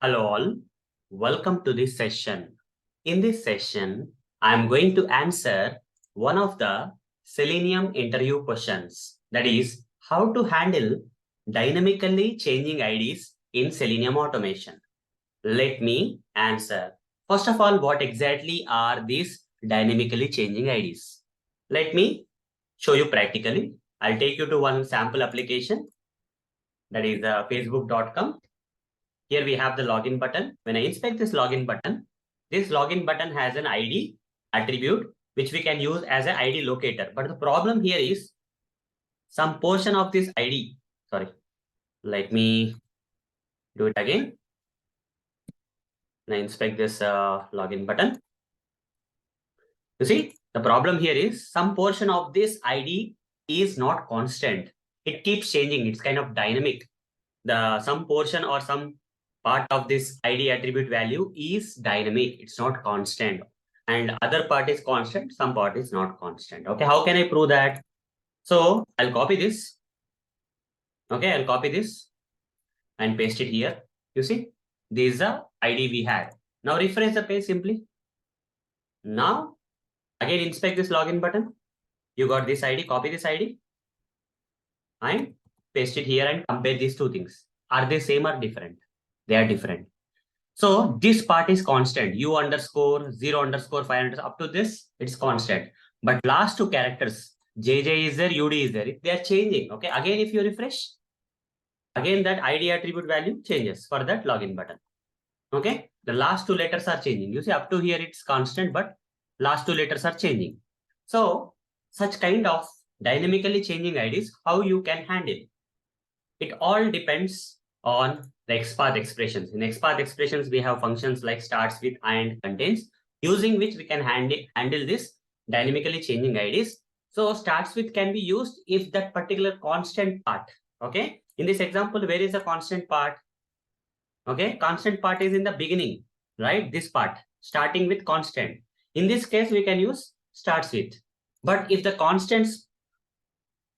Hello all, welcome to this session. In this session, I am going to answer one of the Selenium interview questions. That is, how to handle dynamically changing IDs in Selenium automation. Let me answer. First of all, what exactly are these dynamically changing IDs? Let me show you practically. I'll take you to one sample application, that is facebook.com. Here we have the login button. When I inspect this login button has an ID attribute which we can use as an ID locator. But the problem here is some portion of this ID. Sorry, let me do it again. When I inspect this login button, you see the problem here is some portion of this ID is not constant. It keeps changing. It's kind of dynamic. Some portion or some part of this ID attribute value is dynamic. It's not constant. And other part is constant. Some part is not constant. Okay, how can I prove that? So I'll copy this. Okay, I'll copy this and paste it here. You see, this is the ID we had. Now refresh the page simply. Now again inspect this login button. You got this ID, copy this ID and paste it here and compare these two things. Are they same or different? They are different. So this part is constant. U underscore 0 underscore 5 underscore up to this, it's constant. But last two characters, JJ is there, UD is there. They are changing. Okay. Again, if you refresh, again that ID attribute value changes for that login button. Okay. The last two letters are changing. You see, up to here it's constant, but last two letters are changing. So such kind of dynamically changing IDs, how you can handle. It all depends on the XPath expressions. In XPath expressions, we have functions like starts with and contains, using which we can handle this dynamically changing IDs. So starts with can be used if that particular constant part. Okay. In this example, where is the constant part? Okay. Constant part is in the beginning, right? This part starting with constant. In this case, we can use starts with. But if the constants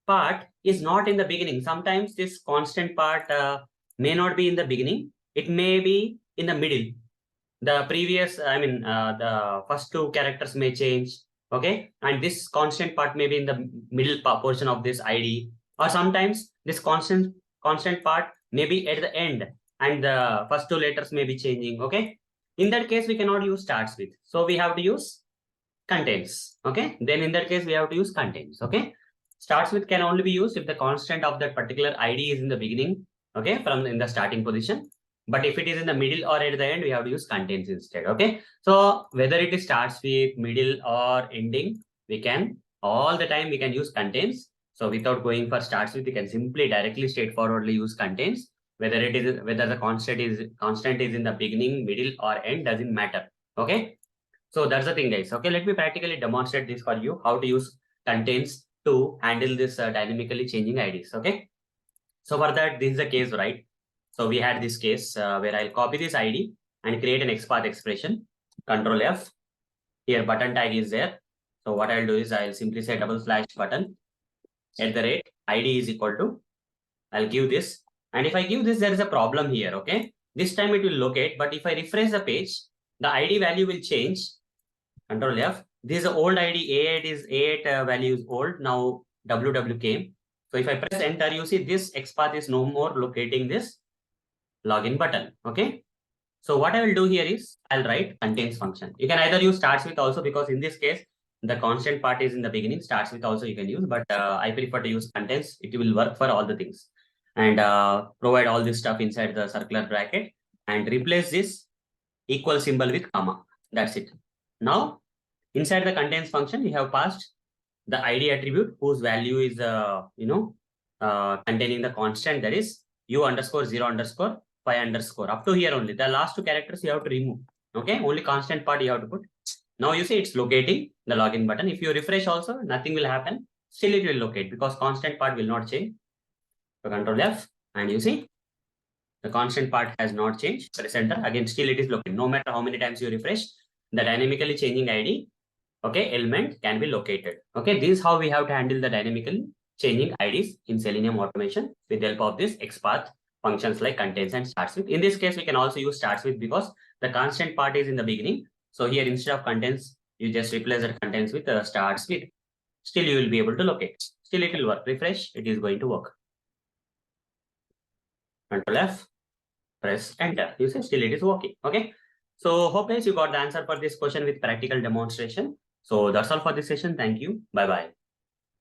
part is not in the beginning, sometimes this constant part may not be in the beginning. It may be in the middle. The previous, the first two characters may change. Okay. And this constant part may be in the middle portion of this ID. Or sometimes this constant part may be at the end and the first two letters may be changing. Okay. In that case, we cannot use starts with. So we have to use contains. Okay. Then in that case, we have to use contains. Okay. Starts with can only be used if the constant of that particular ID is in the beginning. Okay. From in the starting position. But if it is in the middle or at the end, we have to use contains instead. Okay. So whether it is starts with, middle or ending, we can all the time we can use contains. So without going for starts with, we can simply directly straightforwardly use contains. Whether the constant is in the beginning, middle or end doesn't matter. Okay. So that's the thing, guys. Okay. Let me practically demonstrate this for you, how to use contains to handle this dynamically changing IDs. Okay. So for that, this is the case, right? So we had this case where I'll copy this ID and create an XPath expression. Control F. Here button tag is there. So what I'll do is I'll simply say /button @ ID is equal to, I'll give this. And if I give this, there is a problem here. Okay. This time it will locate, but if I refresh the page, the ID value will change. Control F. This is the old ID. A8 value is old. Now WW came. So if I press enter, you see this XPath is no more locating this login button. Okay. So what I will do here is I'll write contains function. You can either use starts with also, because in this case, the constant part is in the beginning. Starts with also you can use, but I prefer to use contains. It will work for all the things. And provide all this stuff inside the circular bracket and replace this equal symbol with comma. That's it. Now, inside the contains function, we have passed the ID attribute whose value is, containing the constant, that is U underscore 0 underscore 5 underscore. Up to here only. The last two characters you have to remove. Okay. Only constant part you have to put. Now you see it's locating the login button. If you refresh also, nothing will happen. Still it will locate because constant part will not change. So Control F and you see the constant part has not changed. Press enter. Again, still it is located. No matter how many times you refresh, the dynamically changing ID, okay, element can be located. Okay, this is how we have to handle the dynamically changing IDs in Selenium automation with the help of this XPath functions like contains and starts with. In this case, we can also use starts with because the constant part is in the beginning. So here instead of contains, you just replace the contains with starts with. Still, you will be able to locate. Still, it will work. Refresh, it is going to work. Control F, press enter. You see, still it is working. Okay. So hope guys you got the answer for this question with practical demonstration. So that's all for this session. Thank you. Bye bye.